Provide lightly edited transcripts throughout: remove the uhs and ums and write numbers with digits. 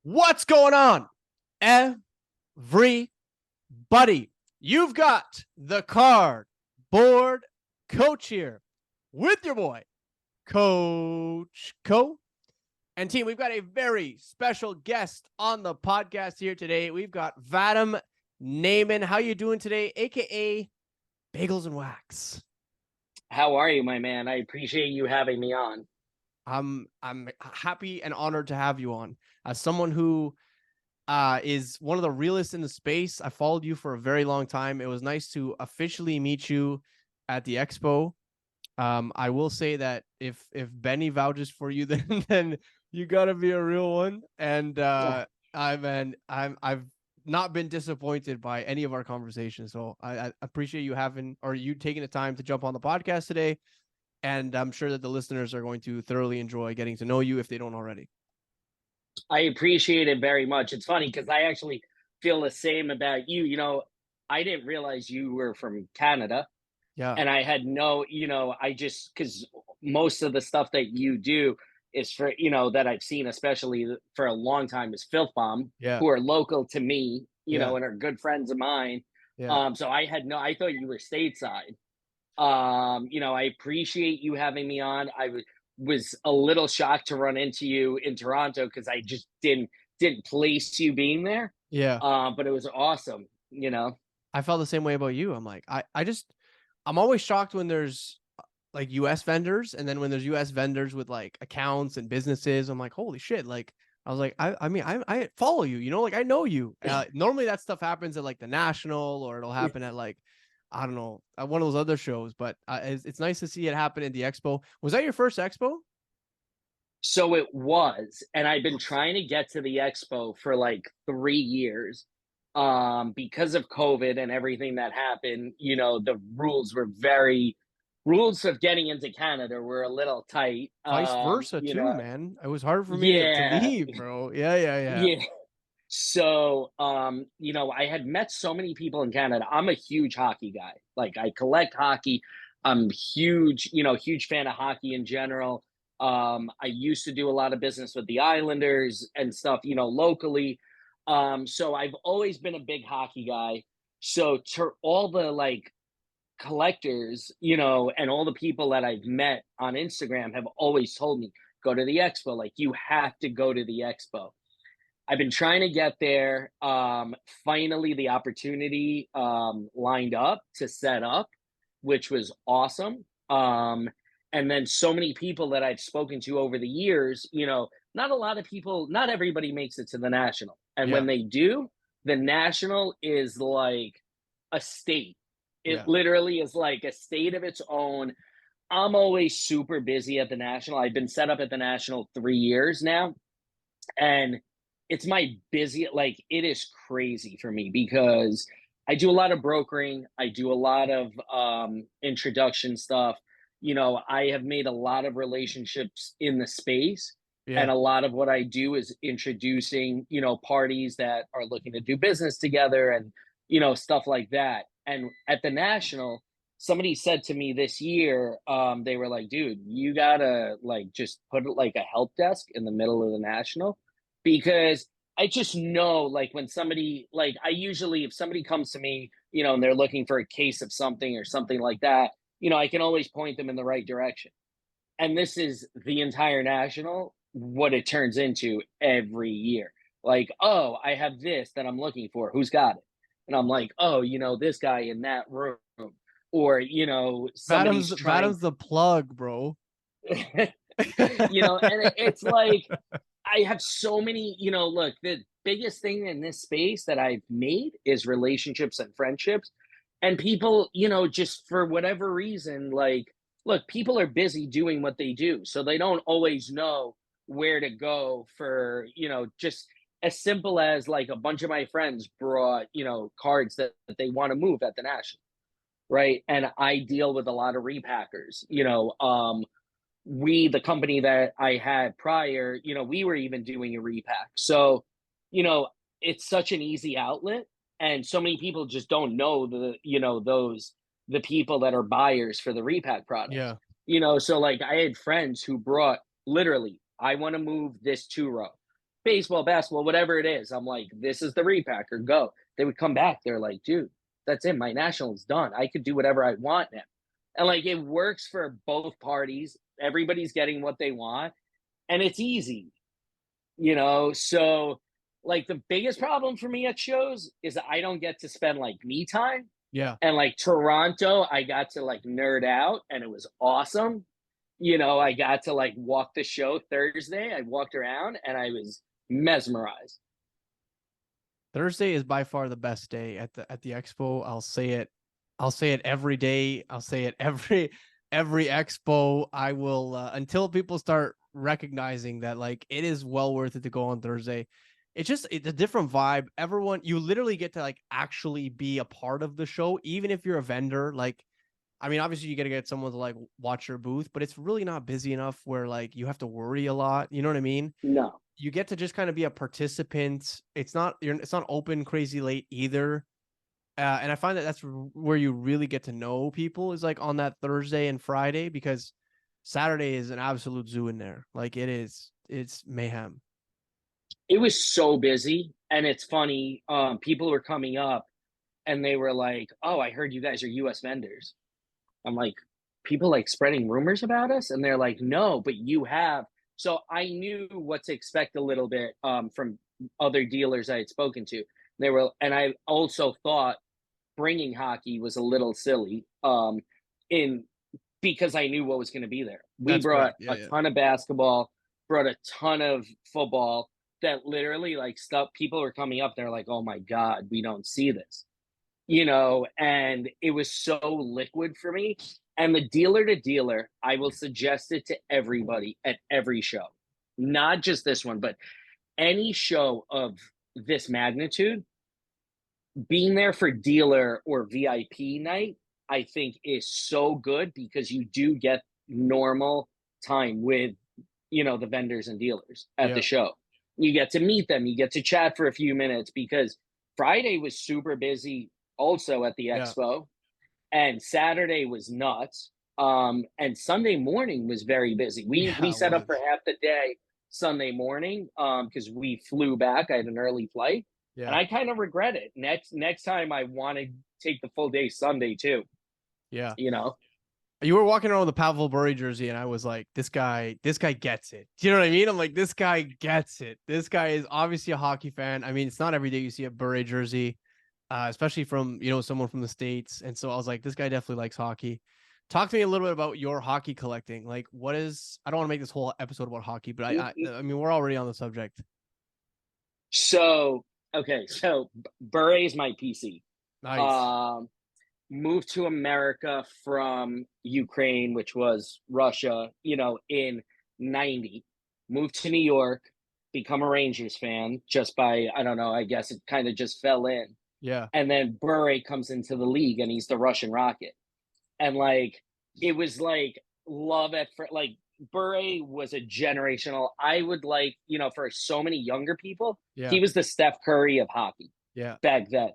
What's going on, everybody? You've got the card board coach here with your boy, Coach Co. And team, we've got a very special guest on the podcast here today. We've got Vadim Naiman. How you doing today, aka Bagels and Wax? How are you, my man? I appreciate you having me on. I'm happy and honored to have you on. As someone who is one of the realest in the space. I followed you for a very long time. It was nice to officially meet you at the expo. I will say that if Benny vouches for you, then you gotta be a real one. And I've not been disappointed by any of our conversations. So I appreciate you taking the time to jump on the podcast today. And I'm sure that the listeners are going to thoroughly enjoy getting to know you if they don't already. I appreciate it very much. It's funny because I actually feel the same about you. I didn't realize you were from Canada, Yeah. and I had because most of the stuff that you do is that I've seen, especially for a long time, is Filth Bomb, Yeah. who are local to me, Yeah. and are good friends of mine. Yeah. So I thought you were stateside. I appreciate you having me on. Was a little shocked to run into you in Toronto because I just didn't place you being there. Yeah. But it was awesome. I felt the same way about you. I'm like, I'm always shocked when there's like US vendors, and then when there's US vendors with like accounts and businesses, I'm like, holy shit. Like, I was like, I follow you, like I know you. Normally that stuff happens at like the National, or it'll happen at like, I don't know, at one of those other shows, but it's nice to see it happen at the expo. Was that your first expo? So it was, and I've been trying to get to the expo for like 3 years. Because of COVID and everything that happened, the rules of getting into Canada were a little tight. Vice versa too, man. It was hard for me to Yeah, leave, bro. Yeah. yeah. So, I had met so many people in Canada. I'm a huge hockey guy. Like, I collect hockey. I'm huge fan of hockey in general. I used to do a lot of business with the Islanders and stuff, locally. So I've always been a big hockey guy. So to all the like collectors, and all the people that I've met on Instagram have always told me, go to the expo. Like, you have to go to the expo. I've been trying to get there. Finally, the opportunity lined up to set up, which was awesome. And then so many people that I've spoken to over the years, not a lot of people, not everybody makes it to the national. And Yeah. when they do, the national is like a state. It Yeah. literally is like a state of its own. I'm always super busy at the national. I've been set up at the national 3 years now. And it's my busy, like, it is crazy for me because I do a lot of brokering. I do a lot of introduction stuff. I have made a lot of relationships in the space. And Yeah. a lot of what I do is introducing, parties that are looking to do business together and, stuff like that. And at the national, somebody said to me this year, they were like, dude, you gotta like just put it like a help desk in the middle of the national, because I just know, like, when somebody, like, I usually, if somebody comes to me, and they're looking for a case of something or something like that, I can always point them in the right direction. And this is the entire national, what it turns into every year. Like, oh, I have this that I'm looking for. Who's got it? And I'm like, oh, this guy in that room. Or, somebody's trying. Vadam's the plug, bro. And it's like, I have so many, look, the biggest thing in this space that I've made is relationships and friendships. And people, just for whatever reason, like, look, people are busy doing what they do. So they don't always know where to go for, just as simple as like a bunch of my friends brought, cards that they want to move at the national. Right. And I deal with a lot of repackers, the company that I had prior, we were even doing a repack. So, it's such an easy outlet. And so many people just don't know the people that are buyers for the repack products. Yeah. So like I had friends who brought literally, I want to move this 2 row. baseball, basketball, whatever it is. I'm like, this is the repacker, go. They would come back. They're like, dude, that's it. My national is done. I could do whatever I want now. And like, it works for both parties. Everybody's getting what they want, and it's easy, So, like, the biggest problem for me at shows is that I don't get to spend like me time. Yeah. And like Toronto, I got to like nerd out, and it was awesome. I got to like walk the show Thursday. I walked around and I was mesmerized. Thursday is by far the best day at the expo. I'll say it. I'll say it every day. I'll say it every expo. I will until people start recognizing that like it is well worth it to go on Thursday. It's a different vibe. Everyone, you literally get to like actually be a part of the show, even if you're a vendor. Like, I mean, obviously you got to get someone to like watch your booth, but it's really not busy enough where like you have to worry a lot. You know what I mean? No, You get to just kind of be a participant. It's not open crazy late either. And I find that that's where you really get to know people is like on that Thursday and Friday, because Saturday is an absolute zoo in there. Like it's mayhem. it was so busy. And it's funny. People were coming up and they were like, oh, I heard you guys are US vendors. I'm like, people like spreading rumors about us? And they're like, no, but you have. So I knew what to expect a little bit from other dealers I had spoken to. They were, and I also thought bringing hockey was a little silly in because I knew what was going to be there. We That's correct. brought Yeah, a yeah. ton of basketball, brought a ton of football that literally like stuff people were coming up. They're like, oh my God, we don't see this, and it was so liquid for me. And the dealer to dealer, I will suggest it to everybody at every show, not just this one, but any show of this magnitude. Being there for dealer or VIP night, I think is so good because you do get normal time with, the vendors and dealers at the Yeah. show. You get to meet them, you get to chat for a few minutes because Friday was super busy also at the Yeah. expo, and Saturday was nuts. And Sunday morning was very busy. We Yeah, it set up for was. half the day Sunday morning because we flew back. I had an early flight, and Yeah. I kind of regret it. Next time, I want to take the full day Sunday too. Yeah. You know, You were walking around with a Pavel Bure jersey, and I was like, this guy gets it. Do you know what I mean? I'm like, this guy gets it. This guy is obviously a hockey fan. I mean, it's not every day you see a Bure jersey, especially from someone from the States. And so I was like, this guy definitely likes hockey. Talk to me a little bit about your hockey collecting. Like, what is? I don't want to make this whole episode about hockey, but I mean, we're already on the subject. so okay, so Bure is my PC. Nice. Um, Moved to America from Ukraine, which was Russia, in 90. Moved to New York, become a Rangers fan just by, I don't know, I guess it kind of just fell in. Yeah. And then Bure comes into the league and he's the Russian Rocket. And like, it was like love at first, like, Bure was a generational. I would like, for so many younger people, Yeah. he was the Steph Curry of hockey Yeah. back then.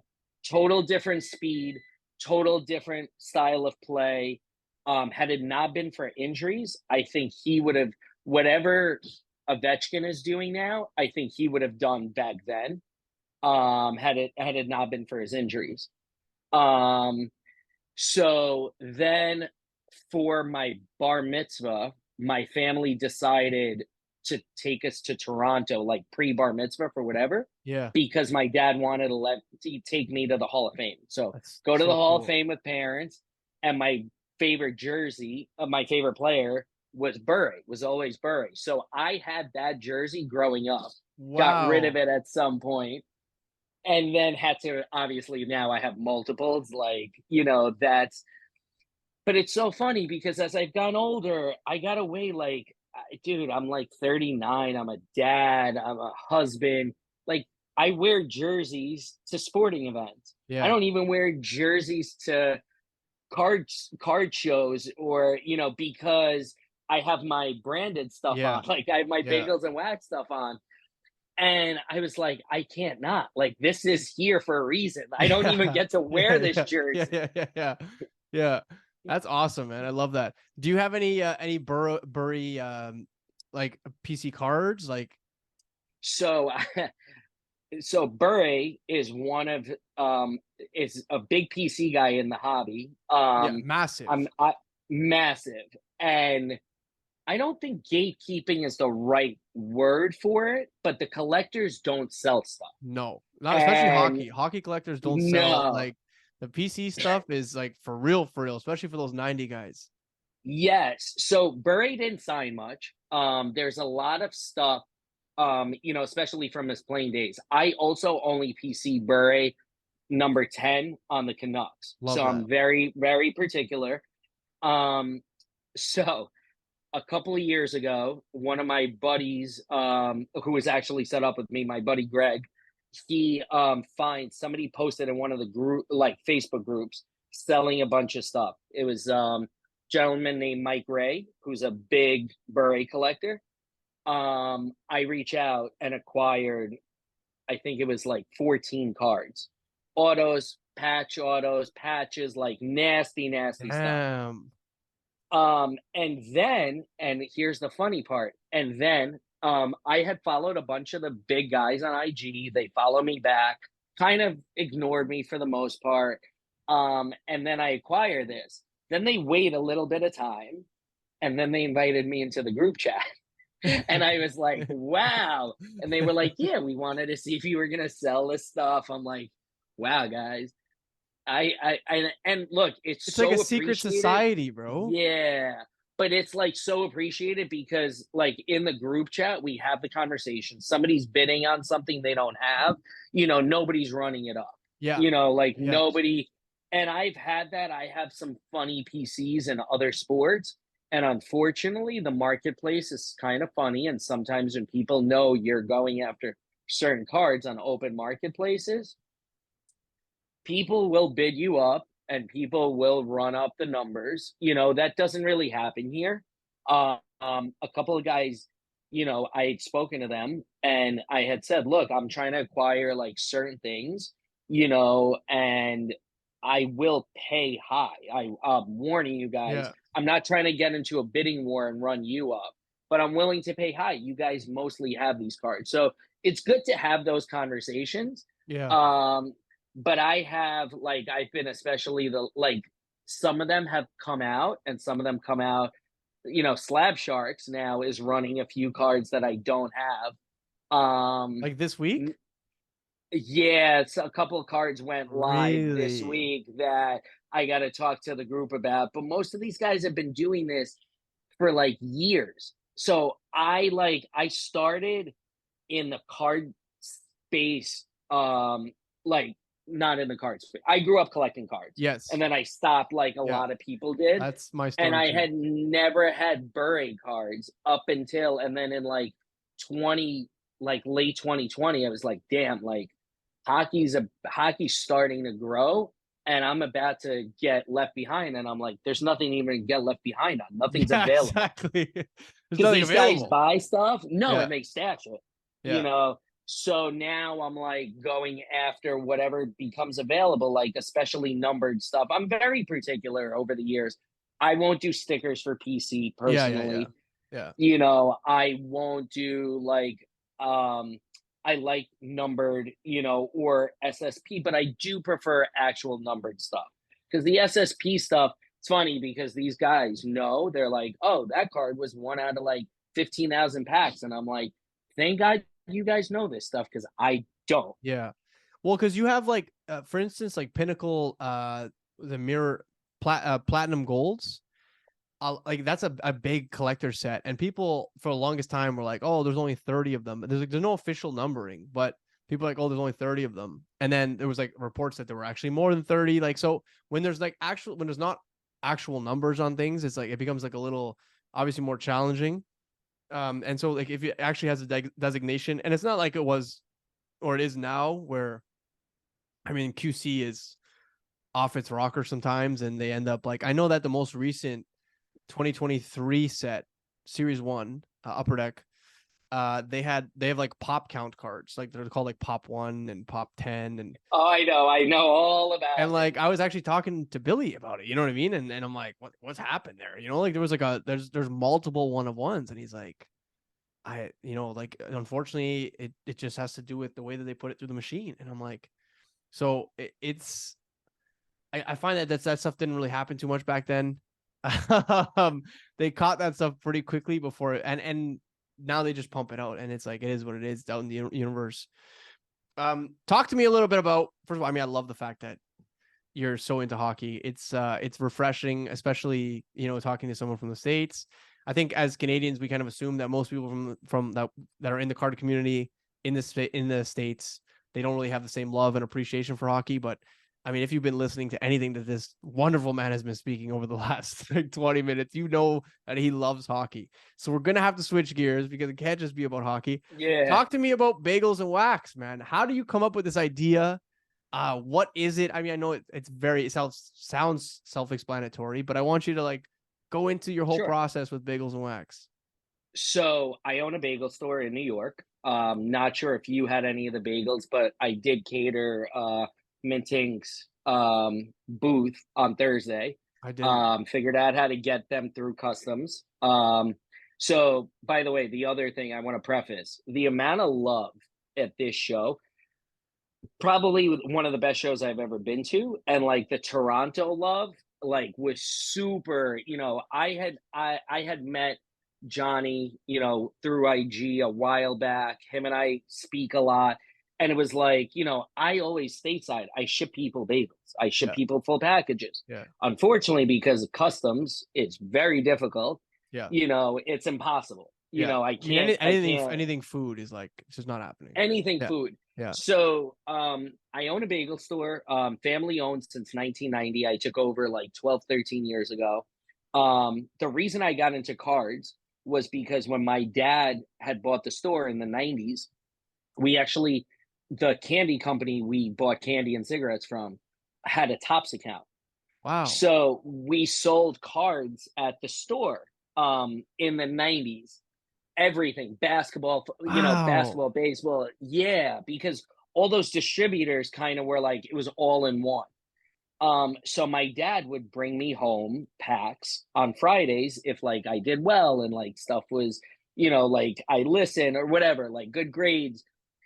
Total different speed, total different style of play. Had it not been for injuries, I think he would have whatever Ovechkin is doing now. I think he would have done back then. Had it not been for his injuries. Um, so then for my bar mitzvah, my family decided to take us to Toronto, like pre bar mitzvah for whatever, Yeah. because my dad wanted to take me to the Hall of Fame. So That's go to the so Hall of cool. Fame with parents, and my favorite jersey of my favorite player was Bure, was always Bure. So I had that jersey growing up, got rid of Wow. it at some point, and then had to obviously now I have multiples, like, that's but it's so funny because as I've gotten older, I got away like, dude, I'm like 39. I'm a dad. I'm a husband. Like, I wear jerseys to sporting events. I Yeah. don't even wear jerseys to card shows or, because I have my branded stuff Yeah. on. Like, I have my Yeah. bagels and wax stuff on. And I was like, I can't not. Like, this is here for a reason. I don't even Yeah. get to Yeah. wear this Yeah. Yeah. jersey. Yeah. Yeah. Yeah. Yeah. That's awesome, man. I love that. Do you have any Bury like PC cards? Like So so Bure is one of is a big PC guy in the hobby. Yeah, massive. I massive, and I don't think gatekeeping is the right word for it, but the collectors don't sell stuff. No, not especially And hockey. Hockey collectors don't sell no, like the PC stuff is like for real, especially for those 90 guys. yes. So Bure didn't sign much. There's a lot of stuff, especially from his playing days. I also only PC Bure number 10 on the Canucks. Love So that. I'm very, very particular. Um, so a couple of years ago, one of my buddies, who was actually set up with me, my buddy Greg, he finds somebody posted in one of the group like Facebook groups selling a bunch of stuff. It was gentleman named Mike Ray, who's a big beret collector. I reach out and acquired, I think it was like 14 cards, autos, patches, like nasty, nasty stuff. Damn. And here's the funny part. And then I had followed a bunch of the big guys on IG. They follow me back, kind of ignored me for the most part. And then I acquire this. Then they wait a little bit of time, and then they invited me into the group chat. And I was like, wow. And they were like, yeah, we wanted to see if you were gonna sell this stuff. I'm like, wow, guys. And look, it's It's like a so secret appreciated. society, bro. Yeah. But it's like so appreciated because like in the group chat, we have the conversation. Somebody's bidding on something they don't have, nobody's running it up. Yeah. Like Yes. nobody, and I've had that. I have some funny PCs in other sports. And unfortunately, the marketplace is kind of funny. And sometimes when people know you're going after certain cards on open marketplaces, people will bid you up and people will run up the numbers. That doesn't really happen here. A couple of guys, I had spoken to them and I had said, look, I'm trying to acquire like certain things, and I will pay high. I'm warning you guys, Yeah. I'm not trying to get into a bidding war and run you up, but I'm willing to pay high. You guys mostly have these cards. So it's good to have those conversations. Yeah. Um, but I've been, especially the like, some of them have come out and some of them come out. Slab Sharks now is running a few cards that I don't have. Like this week? Yeah, it's a couple of cards went live this Really? week that I got to talk to the group about. But most of these guys have been doing this for like years. So I started in the card space, like not in the card space. I grew up collecting cards, Yes. and then I stopped like a Yeah. lot of people did. That's my And story I too. had never had Bure cards up until, and then in like 20, like late 2020, I was like, damn, like hockey's starting to grow, and I'm about to get left behind. And I'm like, there's nothing even to get left behind on. Nothing's Yeah, available exactly. There's because nothing these guys available. buy stuff. No, Yeah. and they stash it, you Yeah. know. So now I'm like going after whatever becomes available, like especially numbered stuff. I'm very particular over the years. I won't do stickers for PC Yeah. Yeah. Yeah. personally. Yeah. I won't do like I like numbered, or SSP, but I do prefer actual numbered stuff. Because the SSP stuff, it's funny because these guys know, they're like, oh, that card was one out of like 15,000 packs. And I'm like, thank God you guys know this stuff because I don't. Yeah. Well, because you have like, for instance, like Pinnacle, the mirror platinum golds. Like that's a big collector set, and people for the longest time were like, "Oh, there's only 30 of them." There's no official numbering, but people are like, "Oh, there's only 30 of them," and then there was like reports that there were actually more than 30. Like so, when there's not actual numbers on things, it's like it becomes like a little obviously more challenging. And so like if it actually has a designation, and it's not like it was or it is now, where I mean QC is off its rocker sometimes, and they end up like I know that the most recent 2023 set series 1 upper deck, they have like pop count cards, like they're called like pop 1 and pop 10, Oh, I know all about and it. like I was actually talking to Billy about it, you know what I mean, and I'm like, what's happened there, like there was like there's multiple one of ones, and he's like, like unfortunately it just has to do with the way that they put it through the machine. And I'm like, so it's I find that stuff didn't really happen too much back then. They caught that stuff pretty quickly before, and now they just pump it out, and it's like it is what it is out in the universe. Talk to me a little bit about, first of all, I mean, I love the fact that you're so into hockey. It's refreshing, especially, talking to someone from the States. I think as Canadians, we kind of assume that most people from that are in the card community in the States, they don't really have the same love and appreciation for hockey. But I mean, if you've been listening to anything that this wonderful man has been speaking over the last like 20 minutes, you know that he loves hockey. So we're gonna have to switch gears because it can't just be about hockey. Yeah, Talk to me about bagels and wax, man. How do you come up with this idea? What is it? I mean, I know it sounds self-explanatory, but I want you to like go into your whole sure. process with bagels and wax. So I own a bagel store in New York. Not sure if you had any of the bagels, but I did cater Minting's booth on Thursday. I didn't. Figured out how to get them through customs. So by the way, the other thing I want to preface, the amount of love at this show, probably one of the best shows I've ever been to, and like the Toronto love, like was super. I had met Johnny, through IG a while back. Him and I speak a lot. And it was like, I always stateside, I ship people bagels. I ship Yeah, people full packages. yeah, Unfortunately, because of customs, it's very difficult. yeah, It's impossible. yeah. I I mean, can't, I can't anything food is like it's just not happening. anything Yeah, food. yeah. So I own a bagel store, family owned since 1990. I took over like 12, 13 years ago. The reason I got into cards was because when my dad had bought the store in the 90s, we actually, the candy company we bought candy and cigarettes from had a Tops account. Wow, So we sold cards at the store in the 90s, everything, basketball, wow. basketball, baseball. Yeah, because all those distributors kind of were like, it was all in one. So my dad would bring me home packs on Fridays if like I did well and like stuff was, like I listened or whatever, like good grades.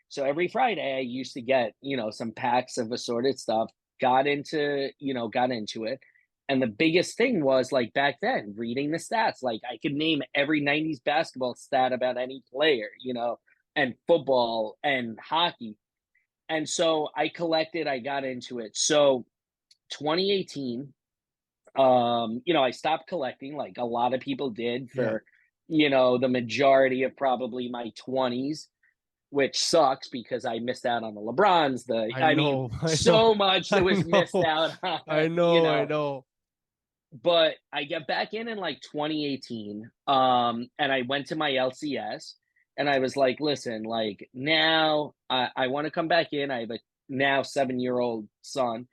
So every Friday I used to get, some packs of assorted stuff, got into it. And the biggest thing was like back then, reading the stats. Like I could name every 90s basketball stat about any player, and football and hockey. And so I collected, I got into it. So 2018, I stopped collecting like a lot of people did Yeah, for, the majority of probably my 20s, which sucks because I missed out on the LeBrons, I I mean, know, I know, so much that I was missed know, out I on, know, I know. but I get back in like 2018, and I went to my LCS and I was like, listen, like now I want to come back in. I have a now 7-year-old son,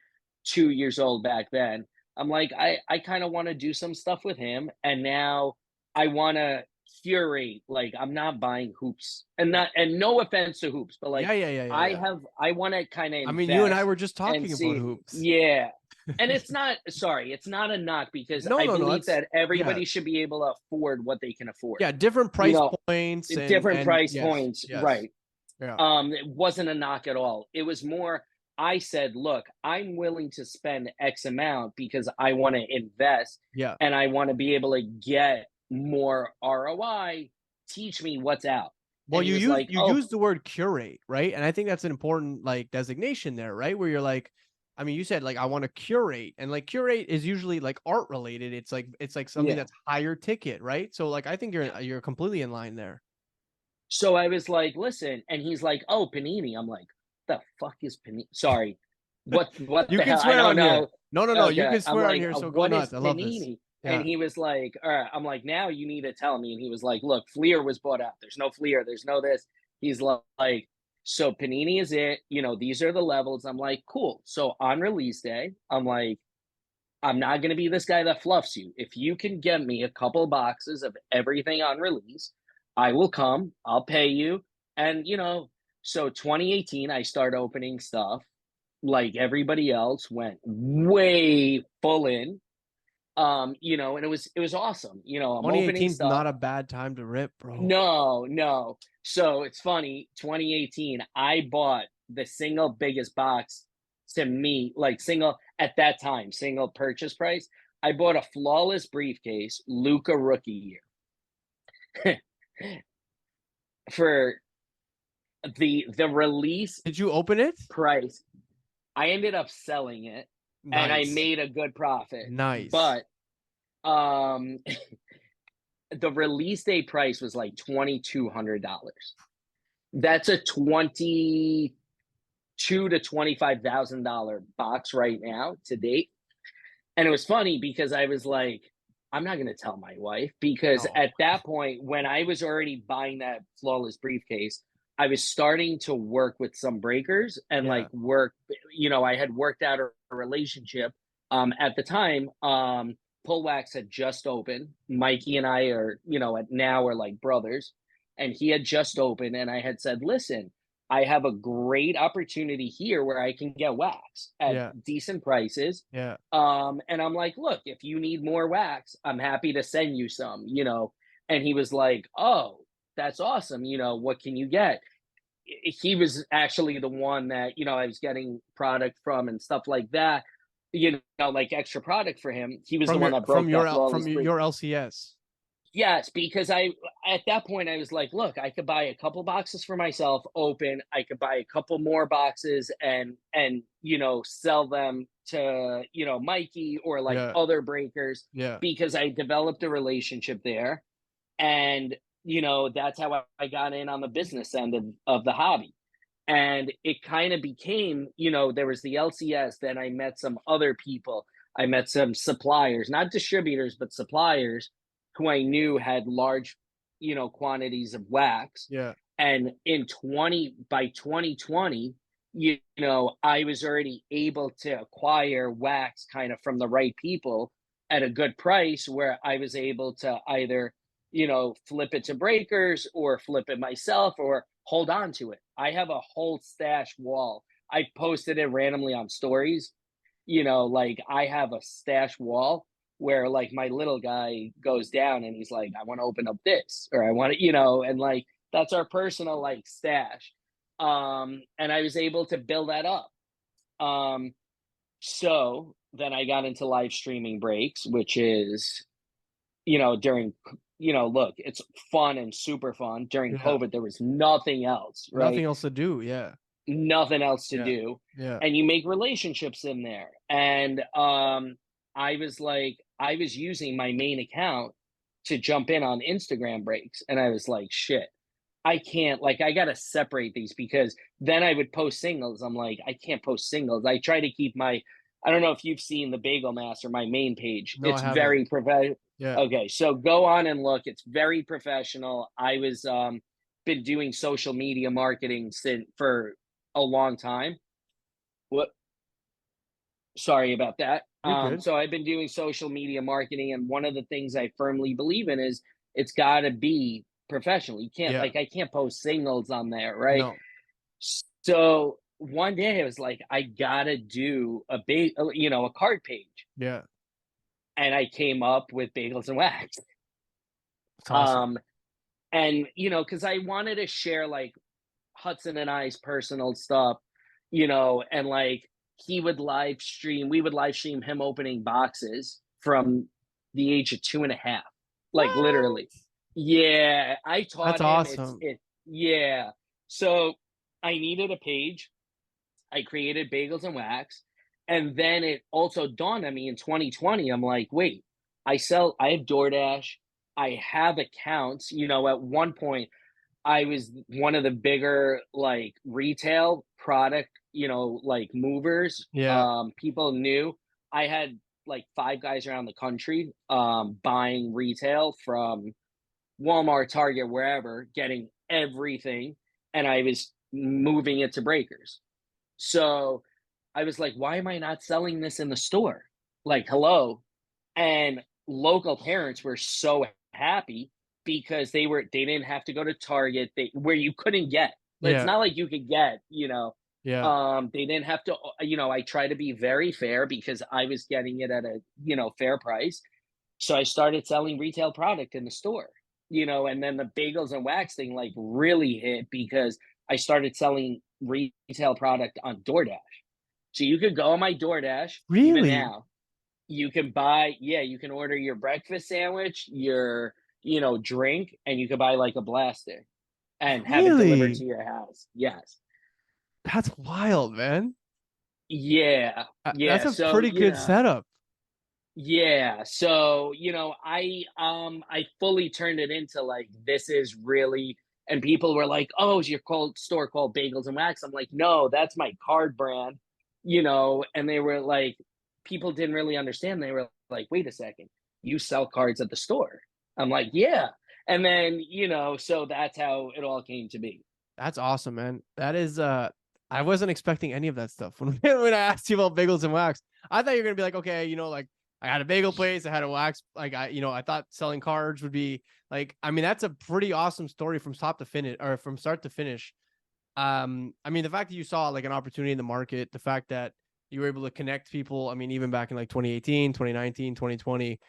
2 years old back then. I'm like, I kind of want to do some stuff with him. And now I want to curate, like I'm not buying hoops, Yeah, and no offense to hoops, but like yeah, yeah, yeah, yeah, yeah. I want to kind of I mean, you and I invest were just and talking about see. hoops. Yeah, and it's not, sorry, it's not a knock because No, I no, no. believe That's that yeah, everybody should be able to afford what they can afford. yeah. Different You price know, points different and price yes, points, yes, right? yeah, It wasn't a knock at all. It was more, I said, look, I'm willing to spend X amount because I want to invest yeah. and I want to be able to get more ROI. Teach me what's out. Well, And he was like, you oh, use the word curate, right? And I think that's an important like designation there, right? Where you're like, I mean, you said like I want to curate, and like curate is usually like art related. It's like something yeah. that's higher ticket, right? So like I think you're completely in line there. So I was like, listen, and he's like, oh, panini. I'm like, the fuck is panini? Sorry, what You the can hell? I swear don't on here. know. No, no, no. You Okay, can I'm swear on like, here. So go what is nuts. I love this. panini? And Yeah. he was like, all right. I'm like, now you need to tell me. And he was like, look, Fleer was bought out. There's no Fleer. There's no this. He's like, so panini is it. These are the levels. I'm like, cool. So on release day, I'm like, I'm not going to be this guy that fluffs you. If you can get me a couple boxes of everything on release, I will come, I'll pay you. And, so 2018, I start opening stuff like everybody else, went way full in. And it was awesome. I'm opening 2018 is stuff. not a bad time to rip, bro. No, no. So it's funny, 2018, I bought the single biggest box to me, like single at that time, single purchase price. I bought a flawless briefcase, Luca rookie year, for the release Did you open it? price. I ended up selling it and I Nice. made a good profit. Nice. But um the release day price was like $2,200. That's a 22 to $25,000 box right now to date. And it was funny because I was like, I'm not going to tell my wife, because No. at that point, when I was already buying that flawless briefcase, I was starting to work with some breakers and Yeah. like work, I had worked out a relationship. At the time, Pull Wax had just opened. Mikey and I are, now are like brothers. And he had just opened. And I had said, listen, I have a great opportunity here where I can get wax at Yeah. decent prices. Yeah. And I'm like, look, if you need more wax, I'm happy to send you some. And he was like, oh, that's awesome. What can you get? He was actually the one that, I was getting product from and stuff like that, like extra product for him. He was the one that broke that From flawless your briefcase. LCS. Yes, because at that point I was like, look, I could buy a couple boxes for myself, open. I could buy a couple more boxes and sell them to Mikey or like Yeah. other breakers, Yeah. because I developed a relationship there, and that's how I got in on the business end of the hobby. And it kind of became, there was the LCS, then I met some other people. I met some suppliers, not distributors, but suppliers who I knew had large, quantities of wax. Yeah. And by 2020, I was already able to acquire wax kind of from the right people at a good price, where I was able to either, flip it to breakers or flip it myself or hold on to it. I have a whole stash wall. I posted it randomly on stories. Like I have a stash wall where like my little guy goes down and he's like, I want to open up this, or I want to, and like that's our personal like stash. And I was able to build that up. Um, so then I got into live streaming breaks, which is, during, look, it's fun and super fun. During Yeah. COVID, there was nothing else, Nothing right? else to do. Yeah. Nothing else to Yeah. do. Yeah. And you make relationships in there. And I was using my main account to jump in on Instagram breaks. And I was like, shit, I can't, like, I got to separate these, because then I would post singles. I'm like, I can't post singles. I try to keep I don't know if you've seen the Bagel Master, my main page. No, I It's haven't. very professional. Yeah. Okay. So go on and look. It's very professional. I was, been doing social media marketing for a long time. What? Sorry about that. You're good. So I've been doing social media marketing, and one of the things I firmly believe in is it's got to be professional. You can't, Yeah. like, I can't post singles on there, right? No. So one day I was like, I gotta do a card page, Yeah. and I came up with Bagels and Wax. It's awesome. Um, and because I wanted to share like Hudson and I's personal stuff, and like we would live stream him opening boxes from the age of 2.5, like What? literally. Yeah, I That's taught him. awesome. Yeah. So I needed a page. I created Bagels and Wax. And then it also dawned on me in 2020. I'm like, wait, I have DoorDash. I have accounts. At one point, I was one of the bigger like retail product, like movers. Yeah. People knew I had like five guys around the country buying retail from Walmart, Target, wherever, getting everything. And I was moving it to breakers. So I was like, why am I not selling this in the store? Like, hello. And local parents were so happy because they didn't have to go to Target, where you couldn't get. It's Yeah. not like you could get, Yeah. They didn't have to, I try to be very fair because I was getting it at a, fair price. So I started selling retail product in the store, and then the bagels and wax thing like really hit because I started selling retail product on DoorDash. So you could go on my DoorDash even Really? now. You can you can order your breakfast sandwich, your, drink, and you could buy like a blaster and have it delivered to Really? your house. Yes. That's wild, man. Yeah. That's Yeah. a So, pretty good setup. yeah. So, I fully turned it into like this is really, and people were like, "Oh, is your cold store called Bagels and Wax?" I'm like, "No, that's my card brand." And they were like people didn't really understand. They were like, "Wait a second. You sell cards at the store?" I'm like, "Yeah." And then, so that's how it all came to be. That's awesome, man. That is I wasn't expecting any of that stuff when I asked you about bagels and wax. I thought you were gonna be like, okay, like I had a bagel place, I had a wax, like I thought selling cards would be like, I mean, that's a pretty awesome story from top to finish or from start to finish. I mean, the fact that you saw like an opportunity in the market, the fact that you were able to connect people, I mean, even back in like 2018, 2019, 2020.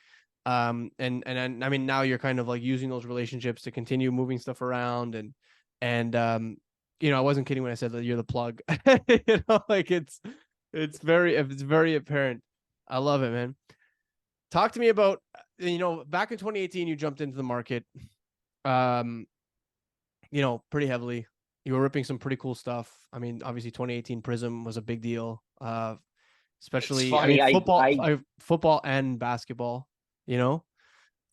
And I mean, now you're kind of like using those relationships to continue moving stuff around and I wasn't kidding when I said that you're the plug. Like it's very apparent. I love it, man. Talk to me about back in 2018 you jumped into the market, um, pretty heavily. You were ripping some pretty cool stuff. I mean, obviously 2018 Prism was a big deal. It's Especially, I mean, funny. football and basketball, you know?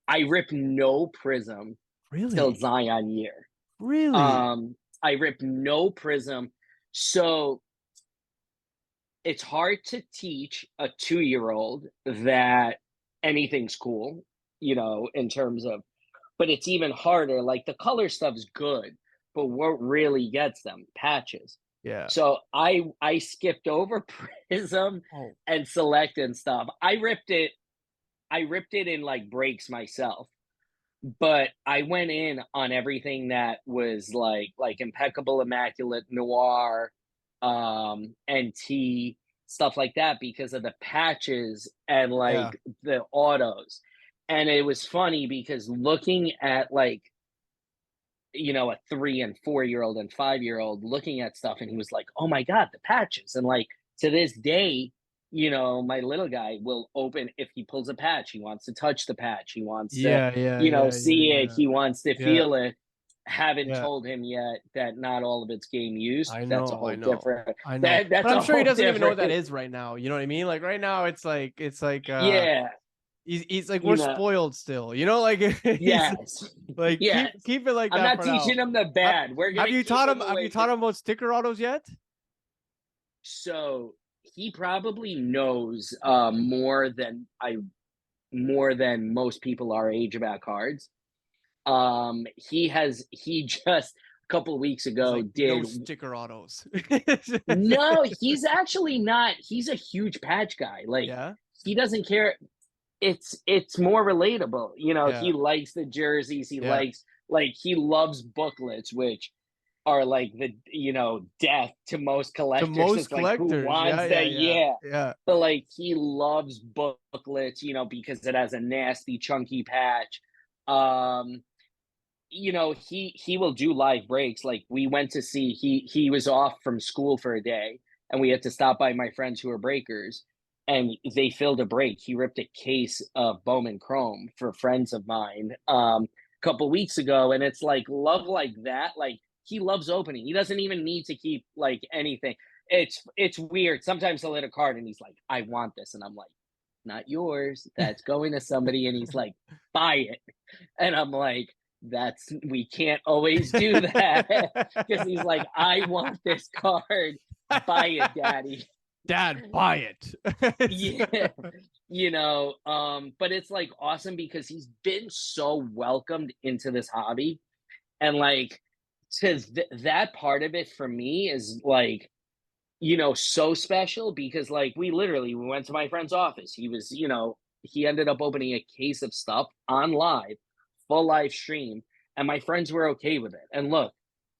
I rip no Prism till Really? Zion year. Really? Um, I rip no Prism. So it's hard to teach a 2-year-old that anything's cool, in terms of, but it's even harder. Like the color stuff's good, but what really gets them? Patches. Yeah. So I skipped over Prism Oh, and Select and stuff. I ripped it in like breaks myself, but I went in on everything that was like impeccable, immaculate, noir, NT, stuff like that because of the patches and yeah. like the autos. And it was funny because looking at like, a 3 and 4 year old and 5 year old looking at stuff, and he was like, "Oh my god, the patches!" And like to this day, my little guy will open if he pulls a patch. He wants to touch the patch. He wants to, Yeah, yeah, yeah, yeah, see it. yeah. He wants to Yeah, feel it. Haven't yeah. told him yet that not all of it's game used. I That's a know, I whole know. different. I know. That's But I'm a sure he whole doesn't even know what that different. is right now. You know what I mean? Like right now it's like Yeah, he's like we're you know. spoiled still. Like he's Yes, like keep yes. keep it like I'm that not for now. teaching him the Have, bad. We're have gonna you keep taught him him have you awake. taught him about sticker autos yet? So he probably knows more than most people our age about cards. He just a couple of weeks He's ago like no did. sticker autos. No, he's actually not. He's a huge patch guy. Like Yeah. he doesn't care. It's more relatable. Yeah. He likes the jerseys. He Yeah. likes like he loves booklets, which are like the death to most To collectors. most It's like who collectors. Yeah, wants yeah, that? yeah. Yeah. Yeah. But like he loves booklets, because it has a nasty chunky patch. Um, he will do live breaks. Like we went to see he was off from school for a day, and we had to stop by my friends who are breakers, and they filled a break. He ripped a case of Bowman Chrome for friends of mine a couple weeks ago, and it's like love like that. Like he loves opening. He doesn't even need to keep like anything. It's weird. Sometimes he'll hit a card and he's like, "I want this," and I'm like, "Not yours. That's going to somebody." And he's like, "Buy it," and I'm like, we can't always do that because he's like, "I want this card. Buy it, daddy." Dad, buy it. Yeah. But it's like awesome because he's been so welcomed into this hobby, and like that part of it for me is like, so special because like we went to my friend's office. He ended up opening a case of stuff on live, full live stream, and my friends were okay with it. And look,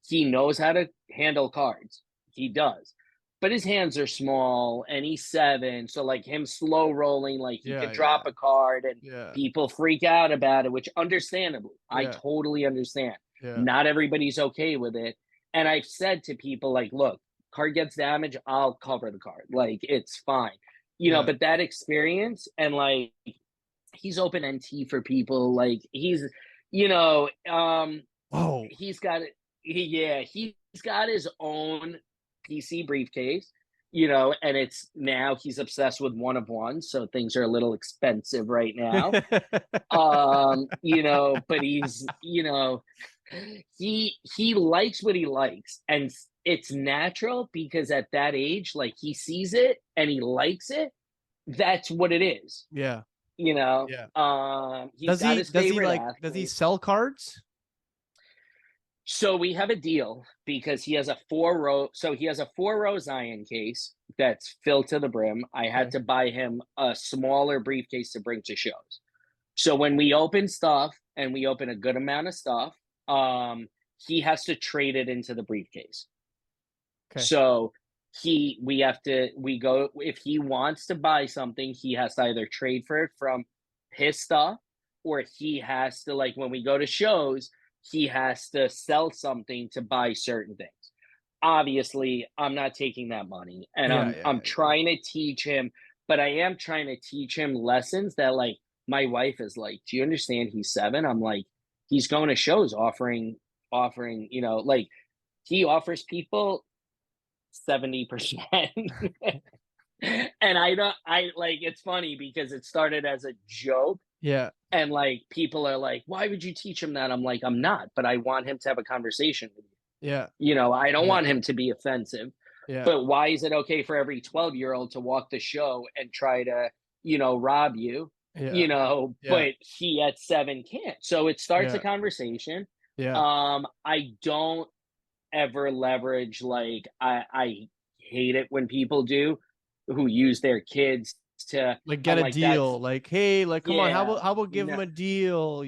he knows how to handle cards. He does. but his hands are small and he's 7. So like him slow rolling, like he Yeah, could yeah, drop a card and yeah, people freak out about it, which understandably, I yeah, totally understand. yeah, Not everybody's okay with it. And I've said to people like, look, card gets damaged, I'll cover the card. Like it's fine. yeah. But that experience and like he's open NT for people. Like he's, you know, Whoa. he's got he's got his own PC briefcase, and it's now he's obsessed with one of one, so things are a little expensive right now. But he's, he likes what he likes, and it's natural because at that age, like he sees it and he likes it. That's what it is. Yeah, yeah. He's got his favorite Does he athlete. sell cards? So we have a deal because he has a 4 row. So he has a 4 row Zion case that's filled to the brim. I had Okay. to buy him a smaller briefcase to bring to shows. So when we open stuff and we open a good amount of stuff, he has to trade it into the briefcase. Okay. So we go, if he wants to buy something, he has to either trade for it from his stuff, or he has to, like, when we go to shows, he has to sell something to buy certain things. Obviously, I'm not taking that money, and Yeah, I'm yeah, yeah. trying to teach him, but I am trying to teach him lessons that, like, my wife is like, "Do you understand he's 7?" I'm like, "He's going to shows offering, like he offers people 70%." And I don't I like it's funny because it started as a joke, Yeah, and like people are like, "Why would you teach him that?" I'm like, "I'm not, but I want him to have a conversation with you." yeah, I don't yeah, want him to be offensive. yeah, But why is it okay for every 12-year-old to walk the show and try to, rob you? yeah, yeah, But he at 7 can't. So it starts a yeah, conversation. yeah. I don't ever leverage, like, I hate it when people do, who use their kids to. Like I'm get a like, that's, deal. Like, hey, like, come on, yeah, how about give him no, a deal?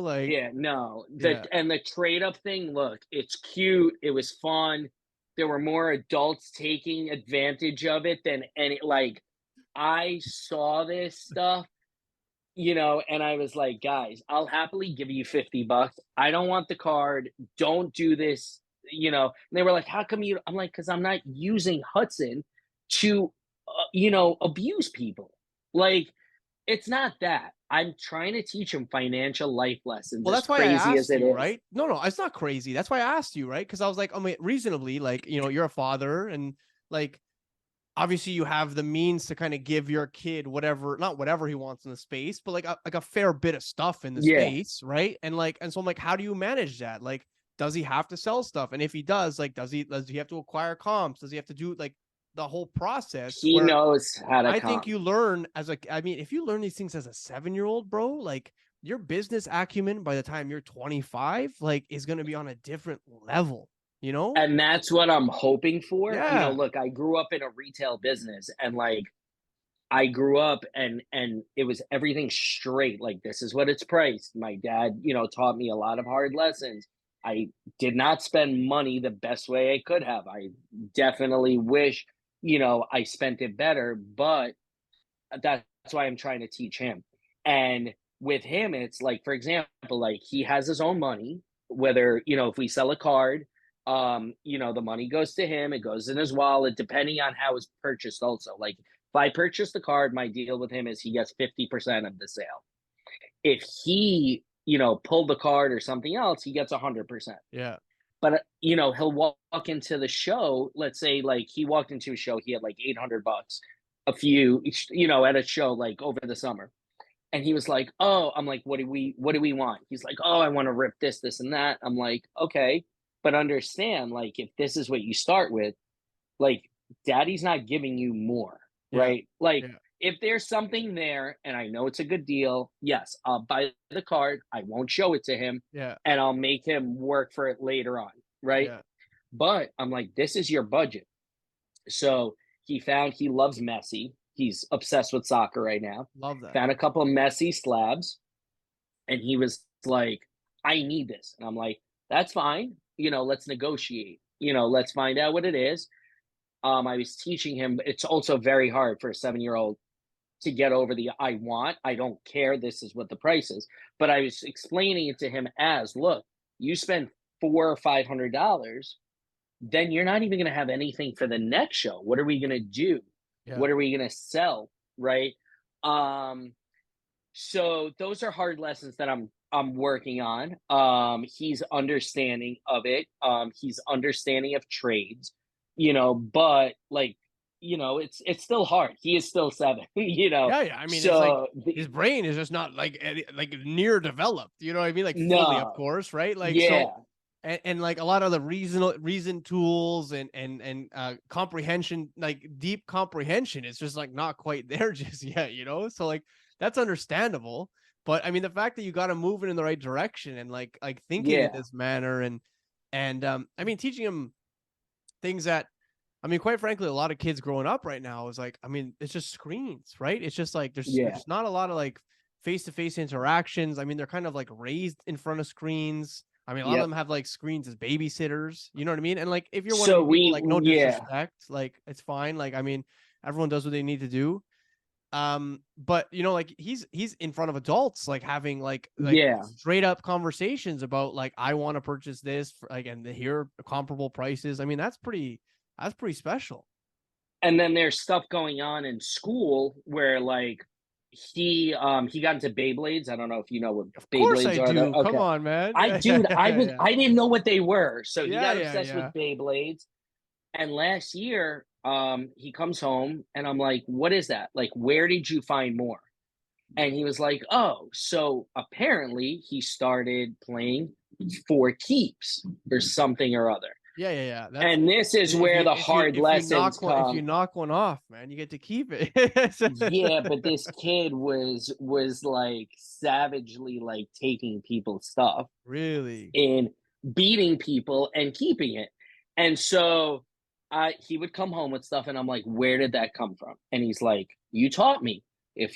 Like, yeah, no. yeah, The trade up thing, look, it's cute. It was fun. There were more adults taking advantage of it than any, like, I saw this stuff, and I was like, guys, I'll happily give you $50. I don't want the card. Don't do this. And they were like, how come you? I'm like, because I'm not using Hudson to, abuse people. Like, it's not that. I'm trying to teach them financial life lessons, well, as that's why I crazy as asked it you, is. right? No, no, it's not crazy. That's why I asked you, right? Because I was like, I mean, reasonably, like, you're a father, and like, obviously, you have the means to kind of give your kid whatever, not whatever he wants in the space, but like a fair bit of stuff in the Yeah. space, right? And so I'm like, how do you manage that? Like, does he have to sell stuff? And if he does, like, does he have to acquire comps? Does he have to do like the whole process? He Where knows how to I think come. you learn I mean, if you learn these things as a 7-year-old, bro, like your business acumen by the time you're 25, like is going to be on a different level, you know? And that's what I'm hoping for. Yeah. Look, I grew up in a retail business, and like I grew up, and it was everything straight. Like, this is what it's priced. My dad, taught me a lot of hard lessons. I did not spend money the best way I could have. I definitely wish, I spent it better, but that's why I'm trying to teach him. And with him, it's like, for example, like he has his own money, whether, if we sell a card, the money goes to him, it goes in his wallet, depending on how it's purchased also. Like if I purchase the card, my deal with him is he gets 50% of the sale. If he, pulled the card or something else, he gets 100%. Yeah. But he'll walk into the show. Let's say like he walked into a show, he had like $800 a few, at a show like over the summer. And he was like, "Oh," I'm like, what do we want?" He's like, "Oh, I want to rip this, and that." I'm like, "Okay, but understand, like, if this is what you start with, like, daddy's not giving you more, Yeah. right? Like, Yeah. if there's something there and I know it's a good deal, yes, I'll buy the card. I won't show it to him, Yeah. and I'll make him work for it later on, right? Yeah. But I'm like, this is your budget. So he loves Messi. He's obsessed with soccer right now. Love that. Found a couple of Messi slabs, and he was like, I need this. And I'm like, that's fine. Let's negotiate. Let's find out what it is. I was teaching him. It's also very hard for a 7-year-old to get over the I don't care, this is what the price is. But I was explaining it to him as, look, you spend $400 or $500, then you're not even going to have anything for the next show. What are we going to do? Yeah. What are we going to sell? Right. Um, so those are hard lessons that I'm working on. He's understanding of it. He's understanding of trades, but like, it's still hard. He is still 7, Yeah, yeah. I mean, it's like So his brain is just not like like near developed. You know what I mean? Like fully, of no, course, right? Like so, yeah, and like a lot of the reason tools and comprehension, like deep comprehension, is just like not quite there just yet. So like that's understandable. But I mean, the fact that you got to move it in the right direction and like thinking in yeah, this manner and I mean, teaching him things that I mean, quite frankly, a lot of kids growing up right now is like, I mean, it's just screens, right? It's just like yeah, there's not a lot of like face-to-face interactions. I mean, they're kind of like raised in front of screens. I mean, a lot of yep. them have like screens as babysitters, you know what I mean? And like if you're one of So these people, like no yeah, disrespect, like it's fine. Like I mean, everyone does what they need to do. But like he's in front of adults, like having like yeah. straight up conversations about like I want to purchase this for, like, and here are comparable prices. I mean, that's pretty special. And then there's stuff going on in school where like he got into Beyblades. I don't know if you know what Of course I Beyblades are. do. Come Okay. on, man. I Yeah, yeah, dude, yeah, yeah. I didn't know what they were. So he Yeah, got yeah, obsessed yeah. with Beyblades. And last year, he comes home and I'm like, what is that? Like, where did you find more? And he was like, oh, so apparently he started playing for keeps or something or other. Yeah, yeah, yeah. That's And this is if where you the if you hard if you lessons knock one if you come. knock one off, man, you get to keep it. Yeah, but this kid was like savagely like taking people's stuff Really? and beating people and keeping it. And so he would come home with stuff, and I'm like, where did that come from? And he's like, you taught me if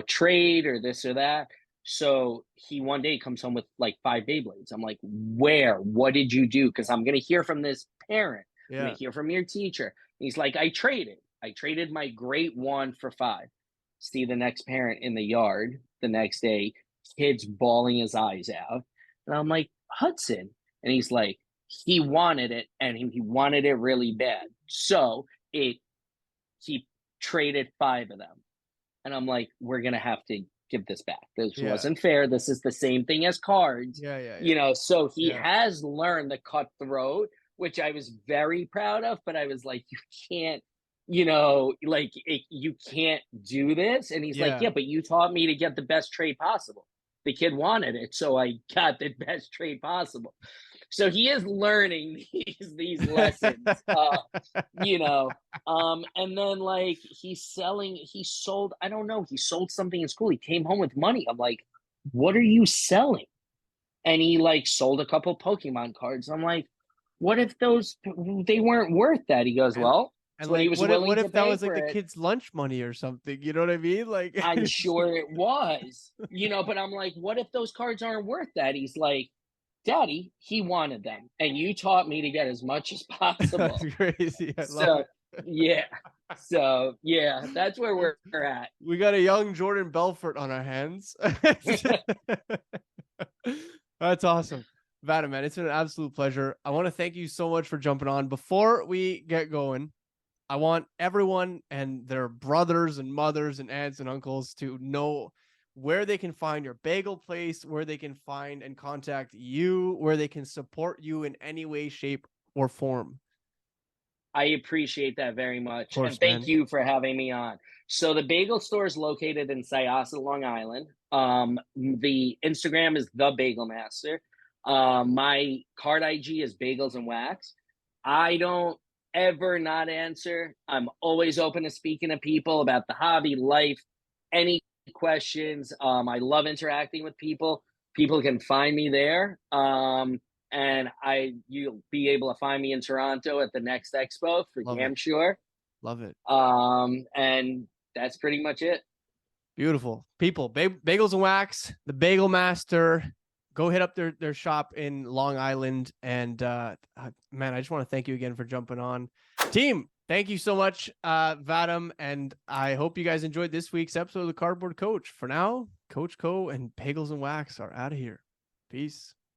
trade or this or that. So he one day comes home with like 5 Beyblades. I'm like, where? What did you do? Because I'm gonna hear from this parent. I'm gonna Yeah. hear from your teacher. And he's like, I traded. I traded my great one for 5. See the next parent in the yard the next day, kids bawling his eyes out. And I'm like, Hudson. And he's like, he wanted it and he wanted it really bad. So he traded 5 of them. And I'm like, we're gonna have to give this back. This Yeah. wasn't fair. This is the same thing as cards. Yeah, yeah, yeah. So he Yeah. has learned the cutthroat, which I was very proud of, but I was like, you can't, you can't do this. And he's like, Yeah. yeah, but you taught me to get the best trade possible. The kid wanted it, so I got the best trade possible. So he is learning these lessons, you know. And then like he sold, I don't know, he sold something in school. He came home with money. I'm like, what are you selling? And he like sold a couple Pokemon cards. I'm like, what if they weren't worth that? He goes, and well, it's and what he like was what if willing what to if that pay was like for the it. kid's lunch money or something? You know what I mean? Like I'm sure it was, but I'm like, what if those cards aren't worth that? He's like, Daddy, he wanted them, and you taught me to get as much as that's possible. crazy. I love So it. yeah, that's where we're at. We got a young Jordan Belfort on our hands. That's awesome. Vadim, man, it's been an absolute pleasure. I want to thank you so much for jumping on. Before we get going, I want everyone and their brothers and mothers and aunts and uncles to know where they can find your bagel place, where they can find and contact you, where they can support you in any way, shape, or form. I appreciate that very Of much, and course, thank man. you for having me on. So the bagel store is located in Syosset, Long Island. The Instagram is the Bagel Master. My card IG is Bagels and Wax. I don't ever not answer. I'm always open to speaking to people about the hobby, life, any questions. I love interacting with people. People can find me there. And you'll be able to find me in Toronto at the next expo for Love it. damn sure. Love it. And that's pretty much it. Beautiful people. Bagels and Wax, the Bagel Master. Go hit up their shop in Long Island. And man, I just want to thank you again for jumping on. Team, thank you so much, Vadim, and I hope you guys enjoyed this week's episode of the Cardboard Coach. For now, Coach Co and Bagels and Wax are out of here. Peace.